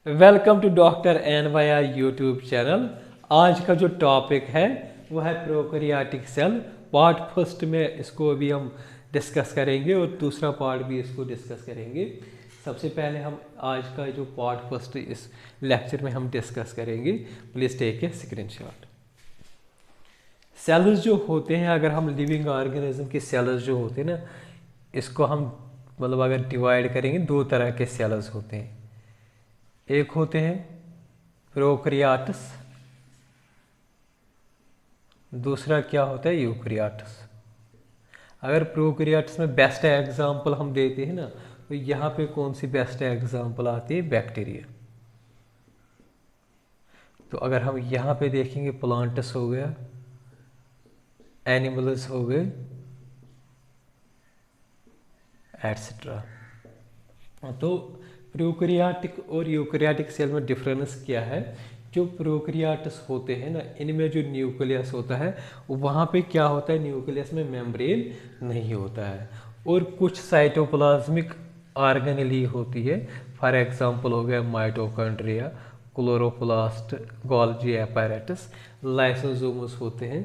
Welcome to doctor N Y R YouTube channel. आज का जो टॉपिक है वो है प्रोकैरियोटिक सेल। पार्ट फर्स्ट में इसको अभी हम डिस्कस करेंगे और दूसरा पार्ट भी इसको डिस्कस करेंगे। सबसे पहले हम आज का जो पार्ट फर्स्ट इस लेक्चर में हम डिस्कस करेंगे। Please take a screenshot. Cells जो होते हैं, अगर हम लिविंग ऑर्गेनिज्म के सेल्स जो होते हैं ना, इसको हम मतलब अगर डिवाइड करेंगे, दो तरह के सेल्स होते हैं। एक होते हैं प्रोकैरियोट्स, दूसरा क्या होता है यूकैरियोट्स। अगर प्रोकैरियोट्स में बेस्ट एग्जांपल हम देते हैं ना, तो यहाँ पे कौन सी बेस्ट एग्जांपल आती है? बैक्टीरिया। तो अगर हम यहाँ पे देखेंगे, प्लांट्स हो गया, एनिमल्स हो गए, एटसेट्रा। तो प्रोकैरियोटिक और यूकैरियोटिक सेल में डिफरेंस क्या है? जो प्रोकैरियोट्स होते हैं ना, इनमें जो न्यूक्लियस होता है वहाँ पे क्या होता है, न्यूक्लियस में मेम्ब्रेन नहीं होता है और कुछ साइटोप्लाज्मिक ऑर्गेनेली होती है। फॉर एग्जांपल हो गया mitochondria, chloroplast, Golgi apparatus, lysosomes होते हैं,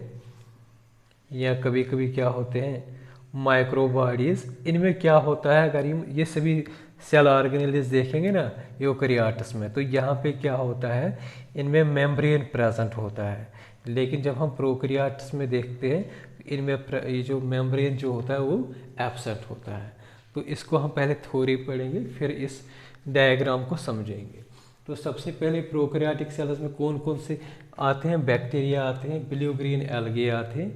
या कभी कभी क्या होते हैं माइक्रोबॉडीज। इनमें क्या होता है, अगर ये सभी सेल ऑर्गेनेल्स देखेंगे ना यूकैरियोट्स में, तो यहाँ पे क्या होता है, इनमें मेम्ब्रेन प्रेजेंट होता है। लेकिन जब हम प्रोकैरियोट्स में देखते हैं, इनमें ये जो मेम्ब्रेन जो होता है वो एब्सेंट होता है। तो इसको हम पहले थ्योरी पढ़ेंगे, फिर इस डायग्राम को समझेंगे। तो सबसे पहले प्रोकैरियोटिक सेल्स में कौन कौन से आते हैं? बैक्टीरिया आते हैं, ब्लू ग्रीन एल्गे आते हैं,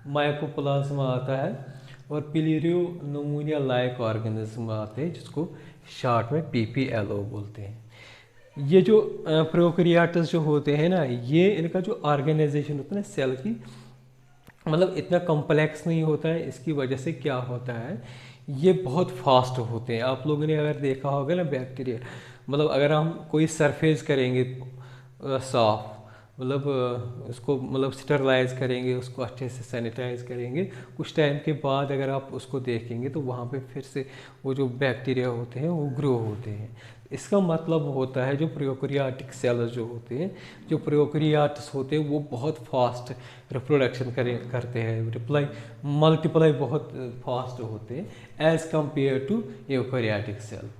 माइकोप्लाज्मा आता है और प्लीरियो नमूनिया लाइक ऑर्गेनिज्म आते हैं, जिसको शॉर्ट में PPLO बोलते हैं। ये जो प्रोकैरियोट्स जो होते हैं ना, ये इनका जो ऑर्गेनाइजेशन होता है ना सेल की, मतलब इतना कॉम्प्लेक्स नहीं होता है। इसकी वजह से क्या होता है, ये बहुत फास्ट होते हैं। आप लोगों ने अगर देखा होगा ना बैक्टीरिया, मतलब अगर हम कोई सरफेस करेंगे साफ, मतलब उसको मतलब स्टरलाइज करेंगे, उसको अच्छे से सैनिटाइज करेंगे, कुछ टाइम के बाद अगर आप उसको देखेंगे तो वहाँ पे फिर से वो जो बैक्टीरिया होते हैं वो ग्रो होते हैं। इसका मतलब होता है जो प्रोकैरियोटिक सेल्स जो होते हैं, जो प्रोकैरियोट्स होते हैं, वो बहुत फास्ट रिप्रोडक्शन करते हैं, मल्टीप्लाई बहुत फास्ट होते हैं as compare to eukaryotic cell.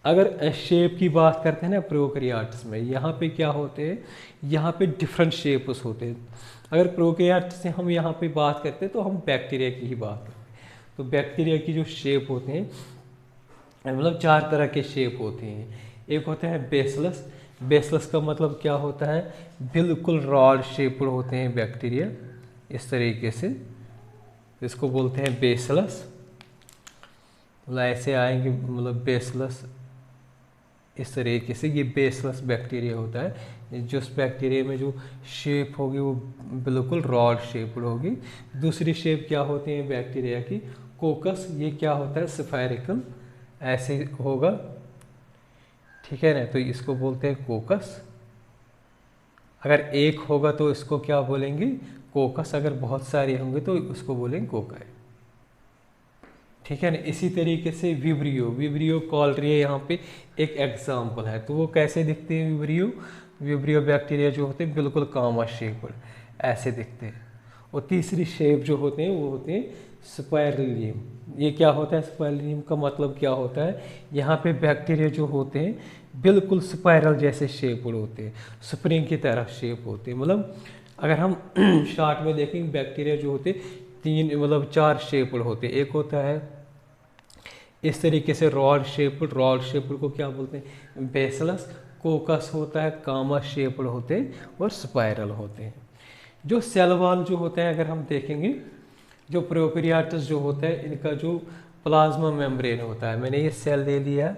अगर शेप की बात करते हैं ना प्रोकैरियोट्स में, यहाँ पे क्या होते हैं, यहाँ पे डिफरेंट शेप्स होते हैं। अगर प्रोकैरियोट्स से हम यहाँ पे बात करते हैं तो हम बैक्टीरिया की ही बात करते हैं। तो बैक्टीरिया की जो शेप होते हैं, मतलब चार तरह के शेप होते हैं। एक होता है बेसलस। बेसलस का मतलब क्या होता है, बिल्कुल रॉड शेप्ड होते हैं बैक्टीरिया इस तरीके से, इसको बोलते हैं बेसलस। मतलब ऐसे आएंगे, मतलब बेसलस इस तरीके से, ये बेसलस बैक्टीरिया होता है। जिस बैक्टीरिया में जो शेप होगी वो बिल्कुल रॉड शेप्ड होगी। दूसरी शेप क्या होती है बैक्टीरिया की? कोकस। ये क्या होता है, स्फेरिकल ऐसे होगा, ठीक है ना, तो इसको बोलते हैं कोकस। अगर एक होगा तो इसको क्या बोलेंगे, कोकस। अगर बहुत सारे होंगे तो उसको बोलेंगे कोकाई, ठीक है ना। इसी तरीके से विब्रियो, विब्रियो कॉलरिया यहाँ पे एक एग्जाम्पल है। तो वो कैसे दिखते हैं विब्रियो? विब्रियो बैक्टीरिया जो होते हैं बिल्कुल कामा शेप ऐसे दिखते हैं। और तीसरी शेप जो होते हैं वो होते हैं स्पाइरलियम। ये क्या होता है, स्पाइरलियम का मतलब क्या होता है, यहाँ पे बैक्टीरिया जो होते हैं बिल्कुल स्पाइरल जैसे शेप्ड होते हैं, स्प्रिंग की तरह शेप होते हैं। मतलब अगर हम शार्ट में देखेंगे, बैक्टीरिया जो होते हैं तीन मतलब चार शेप्ड होते हैं। एक होता है इस तरीके से रॉड शेप्ड, रॉड शेप्ड को क्या बोलते हैं, बेसलस। कोकस होता है कामा शेप्ड होते हैं और स्पाइरल होते हैं। जो सेल वॉल जो होते हैं, अगर हम देखेंगे, जो प्रोकैरियोट्स जो होते हैं, इनका जो प्लाज्मा मेम्ब्रेन होता है, मैंने ये सेल ले लिया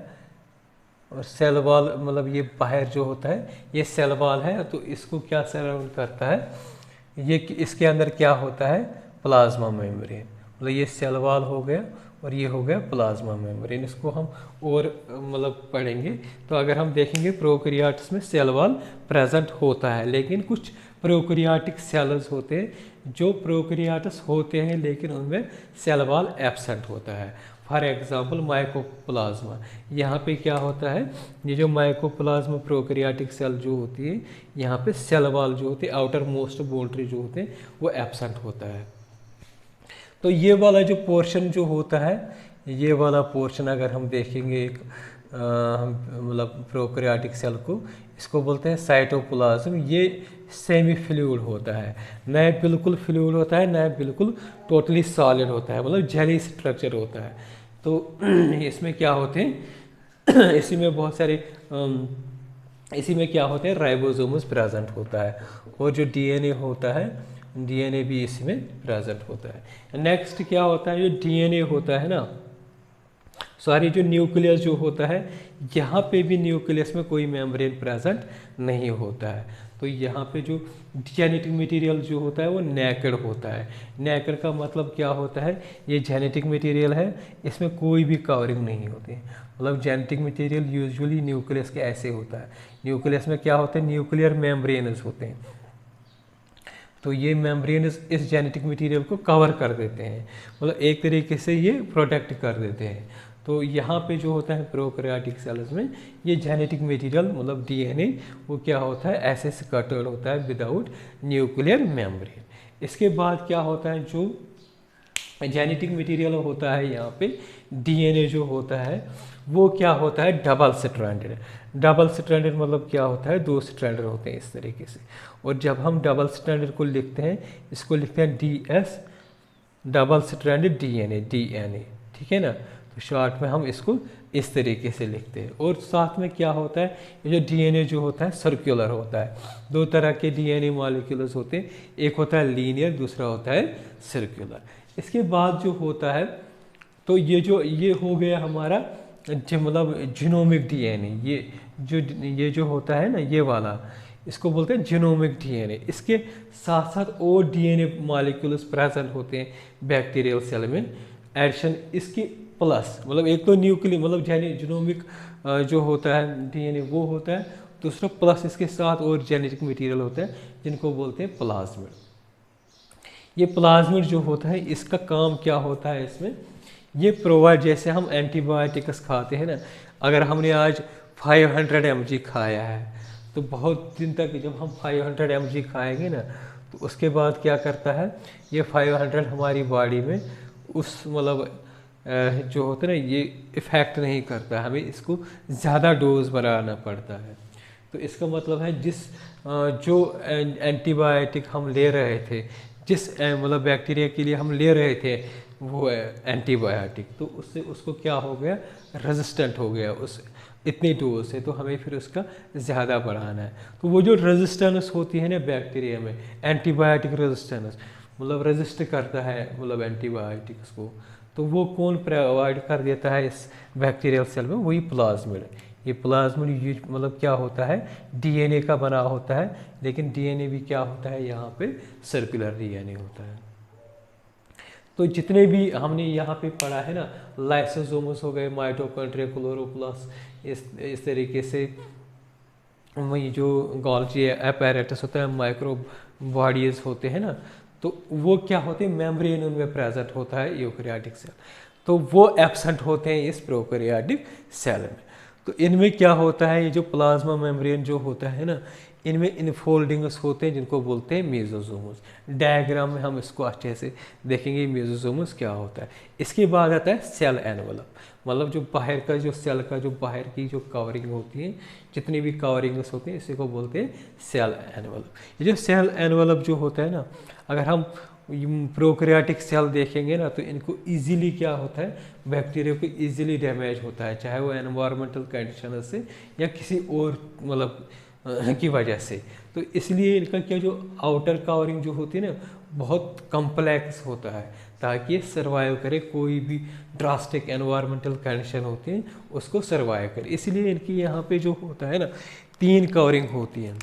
और सेल वॉल मतलब ये बाहर जो होता है ये सेल वॉल है, तो इसको क्या सराउंड करता है, ये इसके अंदर क्या होता है, प्लाज्मा मेम्ब्रेन। मतलब ये सेल वॉल हो गया और ये हो गया प्लाज्मा मेम्ब्रेन। इसको हम और मतलब पढ़ेंगे। तो अगर हम देखेंगे प्रोकैरियोट्स में सेल वॉल प्रेजेंट होता है, लेकिन कुछ प्रोकैरियोटिक सेल्स होते हैं जो प्रोकैरियोट्स होते हैं लेकिन उनमें सेल वॉल एब्सेंट होता है। For example mycoplasma. यहाँ पे क्या होता है, ये जो माइकोप्लाज्मा प्रोकैरियोटिक सेल जो होती है, यहाँ पे सेल वॉल जो होती है, आउटर मोस्ट बाउंड्री जो होते हैं वो एब्सेंट होता है। तो ये वाला जो पोर्शन जो होता है, ये वाला पोर्शन अगर हम देखेंगे एक मतलब प्रोकैरियोटिक सेल को, इसको बोलते हैं साइटोप्लाज्म। ये सेमी फ्लूइड होता है, न बिल्कुल फ्लूइड होता है, न बिल्कुल टोटली सॉलिड होता है, मतलब जेली स्ट्रक्चर होता है। तो इसमें क्या होते हैं इसी में बहुत सारे इसी में क्या होते हैं, राइबोसोम्स प्रेजेंट होता है, और जो डीएनए होता है, डीएनए भी इसमें प्रेजेंट होता है। नेक्स्ट क्या होता है, जो डीएनए होता है ना, सॉरी जो न्यूक्लियस जो होता है, यहाँ पे भी न्यूक्लियस में कोई मेम्ब्रेन प्रेजेंट नहीं होता है। तो यहाँ पे जो जेनेटिक मटेरियल जो होता है वो नेकेड होता है। नेकेड का मतलब क्या होता है, ये जेनेटिक मटेरियल है, इसमें कोई भी कवरिंग नहीं होती है। मतलब जेनेटिक मटेरियल यूजुअली न्यूक्लियस के ऐसे होता है। न्यूक्लियस में क्या होता है, न्यूक्लियर मेम्ब्रेन्स होते हैं, तो ये मेम्ब्रेन्स इस जेनेटिक मटेरियल को कवर कर देते हैं, मतलब एक तरीके से ये प्रोटेक्ट कर देते हैं। तो यहाँ पे जो होता है प्रोकैरियोटिक सेल्स में, ये जेनेटिक मटेरियल मतलब डीएनए वो क्या होता है, ऐसे स्कैटर्ड होता है विदाउट न्यूक्लियर मेम्ब्रेन। इसके बाद क्या होता है, जो जेनेटिक मटेरियल होता है यहाँ पे, डीएनए जो होता है वो क्या होता है, डबल स्ट्रैंडेड। डबल स्ट्रैंडेड मतलब क्या होता है, 2 स्ट्रैंडेड होते हैं इस तरीके से। और जब हम डबल स्ट्रैंडेड को लिखते हैं, इसको लिखते हैं DS, double stranded DNA, DNA, ठीक है ना। तो शॉर्ट में हम इसको इस तरीके से लिखते हैं। और साथ में क्या होता है, ये जो डीएनए जो होता है सर्कुलर होता है। 2 तरह के डीएनए मॉलिक्यूल्स होते हैं, एक होता है लीनियर, दूसरा होता है सर्कुलर। इसके बाद जो होता है, तो ये हो गया हमारा मतलब जीनोमिक डीएनए। ये जो होता है ना, ये वाला, इसको बोलते हैं जीनोमिक डीएनए। इसके साथ साथ और डीएनए मॉलिक्यूल्स प्रेजेंट होते हैं बैक्टीरियल सेल में। एडिशन इसकी प्लस, मतलब एक तो न्यूक्लियर मतलब जीनोमिक जो होता है डीएनए वो होता है, दूसरा प्लस इसके साथ और जेनेटिक मटेरियल होता है जिनको बोलते हैं प्लाज्मिड। ये प्लाज्मिड जो होता है, इसका काम क्या होता है, इसमें ये प्रोवाइड, जैसे हम एंटीबायोटिक्स खाते हैं ना, अगर हमने आज 500 mg खाया है, तो बहुत दिन तक जब हम 500 mg खाएंगे ना, तो उसके बाद क्या करता है, ये 500 हमारी बॉडी में उस मतलब जो होता है ना, ये इफ़ेक्ट नहीं करता, हमें इसको ज़्यादा डोज बनाना पड़ता है। तो इसका मतलब है जो एंटीबायोटिक हम ले रहे थे, जिस मतलब बैक्टीरिया के लिए हम ले रहे थे वो एंटीबायोटिक, तो उससे उसको क्या हो गया, रेजिस्टेंट हो गया उस इतनी डोज से, तो हमें फिर उसका ज़्यादा बढ़ाना है। तो वो जो रेजिस्टेंस होती है ना बैक्टीरिया में, एंटीबायोटिक रेजिस्टेंस, मतलब रेजिस्ट करता है मतलब एंटीबायोटिक्स को, तो वो कौन प्रोवाइड कर देता है इस बैक्टीरियल सेल में, वही प्लाज्मिड। ये प्लाज्मिड मतलब क्या होता है, डीएनए का बना होता है, लेकिन डीएनए भी क्या होता है, यहाँ पे सर्कुलर डीएनए होता है। तो जितने भी हमने यहाँ पे पढ़ा है ना, लाइसोसोम्स हो गए, माइटोकॉन्ड्रिया, क्लोरोप्लास्ट, इस तरीके से वही जो गोल्गी एपैरेटस होता है, माइक्रो बॉडीज होते हैं ना, तो वो क्या होते हैं, मेम्ब्रेन उनमें प्रेजेंट होता है यूकैरियोटिक सेल, तो वो एब्सेंट होते हैं इस प्रोकैरियोटिक सेल में। तो इनमें क्या होता है, ये जो प्लाज्मा मेम्ब्रेन जो होता है ना, इनमें इनफोल्डिंग्स होते हैं जिनको बोलते हैं मेसोसोम्स। डायग्राम में हम इसको अच्छे से देखेंगे मेसोसोम्स क्या होता है। इसके बाद आता है सेल एनवलप, मतलब जो बाहर का जो सेल का जो बाहर की जो कवरिंग होती है, जितनी भी कवरिंग्स होती हैं, इसी को बोलते हैं सेल एनवलप। ये जो सेल एनवलप जो होता है ना, अगर हम प्रोकैरियोटिक सेल देखेंगे ना, तो इनको इजीली क्या होता है, बैक्टीरिया को इजीली डैमेज होता है, चाहे वो एनवायरमेंटल कंडीशन से या किसी और मतलब की वजह से। तो इसलिए इनका क्या जो आउटर कवरिंग जो होती है ना, बहुत कम्प्लेक्स होता है, ताकि ये सर्वाइव करे, कोई भी ड्रास्टिक एनवायरमेंटल कंडीशन होती है उसको सर्वाइव करे। इसलिए इनकी यहाँ पे जो होता है ना, 3 कवरिंग होती है।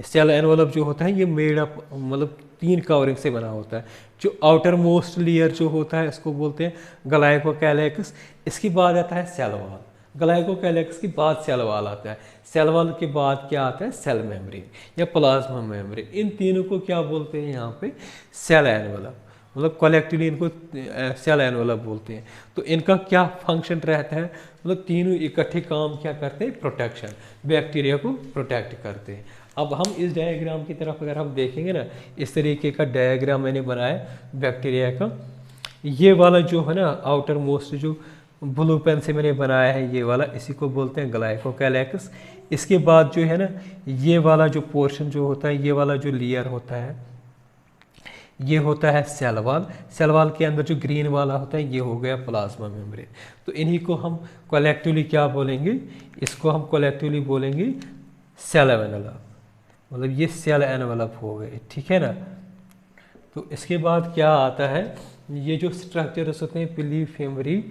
सेल एनवलप जो होता है ये मेड अप मतलब 3 कवरिंग से बना होता है। जो आउटर मोस्ट लेयर जो होता है इसको बोलते हैं ग्लाइकोकैलेक्स। इसके बाद आता है सेल वॉल, ग्लाइकोकैलेक्स के बाद सेल वॉल आता है, सेल वॉल के बाद क्या आता है, सेल मेम्ब्रेन या प्लाज्मा मेम्ब्रेन। इन तीनों को क्या बोलते हैं यहाँ पे, सेल एनवलप। मतलब कलेक्टिवली इनको सेल एनवेलप बोलते हैं। तो इनका क्या फंक्शन रहता है, मतलब तीनों इकट्ठे काम क्या करते हैं, प्रोटेक्शन, बैक्टीरिया को प्रोटेक्ट करते हैं। अब हम इस डायग्राम की तरफ अगर हम देखेंगे ना, इस तरीके का डायग्राम मैंने बनाया बैक्टीरिया का। ये वाला जो है ना आउटर मोस्ट जो ब्लू पेन से मैंने बनाया है, ये वाला, इसी को बोलते हैं ग्लाइकोकैलेक्स। इसके बाद जो है ना ये वाला जो पोर्शन जो होता है, ये वाला जो लेयर होता है, ये होता है सेल वॉल। सेल वॉल के अंदर जो ग्रीन वाला होता है ये हो गया प्लाज्मा मेम्ब्रेन। तो इन्हीं को हम कलेक्टिवली क्या बोलेंगे, इसको हम कलेक्टिवली बोलेंगे सेल एनवेलप, मतलब ये सेल एनवेलप हो गए, ठीक है ना। तो इसके बाद क्या आता है, ये जो स्ट्रक्चर्स होते हैं पिली फेमरी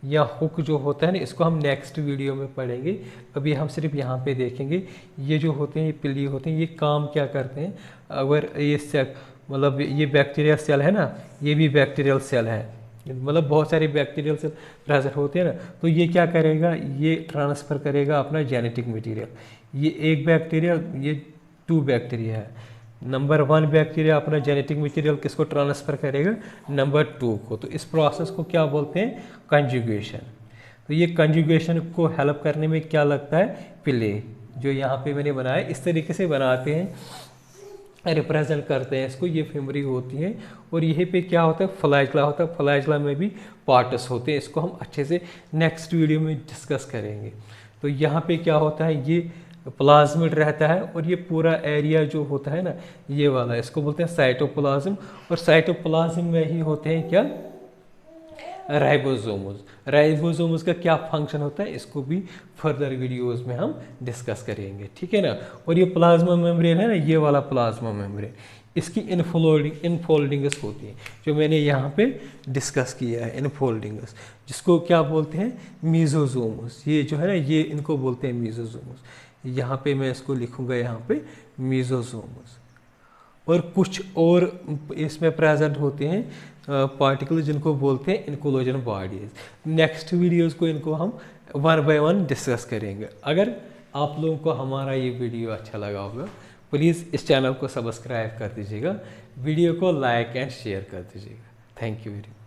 या हुक जो होता है ना, इसको हम नेक्स्ट वीडियो में पढ़ेंगे। अभी हम सिर्फ यहाँ पे देखेंगे ये जो होते हैं, ये पिली होते हैं, ये काम क्या करते हैं। अगर ये मतलब ये बैक्टीरियल सेल है ना, ये भी बैक्टीरियल सेल है, मतलब बहुत सारे बैक्टीरियल सेल प्रेजेंट होते हैं ना, तो ये क्या करेगा, ये ट्रांसफ़र करेगा अपना जेनेटिक मटेरियल। ये एक बैक्टीरिया, ये 2 बैक्टीरिया है। नंबर 1 बैक्टीरिया अपना जेनेटिक मटेरियल किसको ट्रांसफ़र करेगा, नंबर 2 को। तो इस प्रोसेस को क्या बोलते हैं, कंजुगेशन। तो ये कंजुगेशन को हेल्प करने में क्या लगता है, पिले, जो यहाँ पे मैंने बनाया इस तरीके से बनाते हैं, रिप्रेजेंट करते हैं इसको। ये फेमरी होती है और यहीं पे क्या होता है, फ्लैजला होता है। फ्लैजला में भी पार्ट्स होते हैं, इसको हम अच्छे से नेक्स्ट वीडियो में डिस्कस करेंगे। तो यहाँ पे क्या होता है, ये प्लाज्मिड रहता है और ये पूरा एरिया जो होता है ना, ये वाला, इसको बोलते हैं साइटोप्लाज्म। और साइटोप्लाज्म में ही होते हैं क्या, राइबोसोम्स। राइबोसोम्स का क्या फंक्शन होता है, इसको भी फर्दर वीडियोस में हम डिस्कस करेंगे, ठीक है ना। और ये प्लाज्मा मेम्ब्रेन है ना, ये वाला प्लाज्मा मेम्ब्रेन, इसकी इनफोल्डिंग्स होती है, जो मैंने यहाँ पे डिस्कस किया है, इनफोल्डिंग्स, जिसको क्या बोलते हैं, मीजोसोम्स। ये जो है ना, ये इनको बोलते हैं मीजोसोम्स। यहाँ पे मैं इसको लिखूँगा, यहाँ पे मीजोसोम्स। और कुछ और इसमें प्रेजेंट होते हैं पार्टिकल, जिनको बोलते हैं इनक्लोजन बॉडीज। नेक्स्ट वीडियोस को इनको हम 1 बाय 1 डिस्कस करेंगे। अगर आप लोगों को हमारा ये वीडियो अच्छा लगा होगा, प्लीज़ इस चैनल को सब्सक्राइब कर दीजिएगा, वीडियो को लाइक एंड शेयर कर दीजिएगा। Thank you very much.